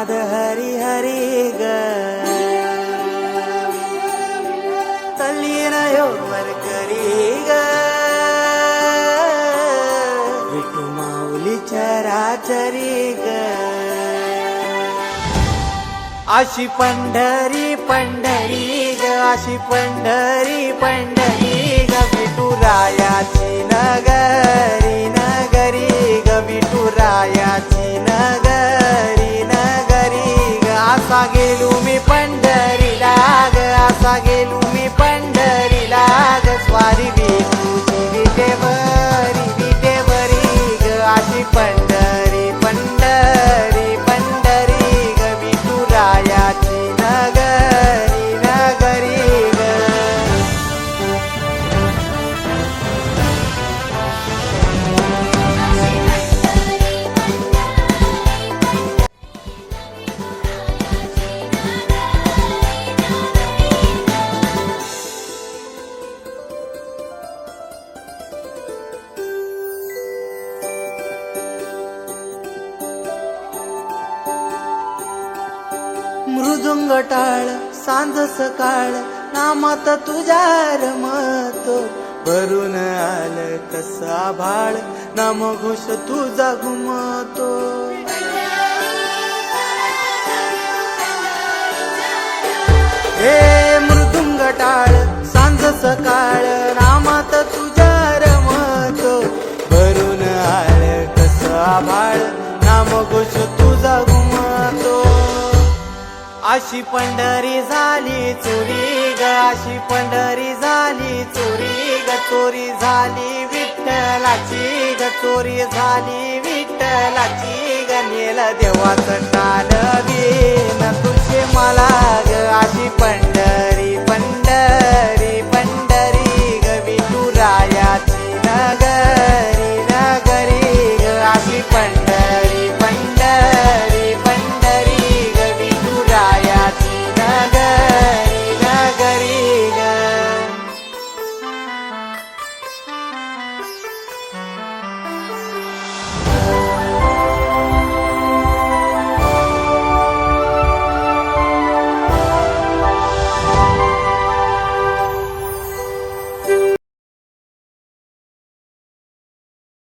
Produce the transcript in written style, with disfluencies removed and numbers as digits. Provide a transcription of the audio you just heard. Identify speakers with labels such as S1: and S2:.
S1: नाद हरी हरी ग तल्लीन यो मरकरी ग विठू माऊली चराचरी ग अशी पंढरी पंढरी ग अशी पंढरी पंढरी ग विठुरायाची नगरी नगरी ग विठुरायाची नगरी नगरी ग असा गेलो मी पंढरीला ग असा गेलो मी पंढरीला ग स्वारी विठूची विटेवरी ग अशी पंढरी पंढरी पंढरी ग विठुरायाची नगरी नगरी ग मृदुंग टाळ सांज सकाळ नामात तुझ्या रमतो भरून आलं कसा भाळ नाम घोष तुझा घुमतो हे मृदुंग टाळ सांज सकाळ नामात तुझ्या रमतो भरून आलं कसा भाळ नाम घोष तुझा घुमतो अशी पंढरी झाली चोरी ग अशी पंढरी झाली चोरी ग चोरी झाली विठ्ठलाची ग चोरी झाली विठ्ठलाची ग नेल देवाचं टाळ न तुझे मला ग अशी पंढरी पंढरी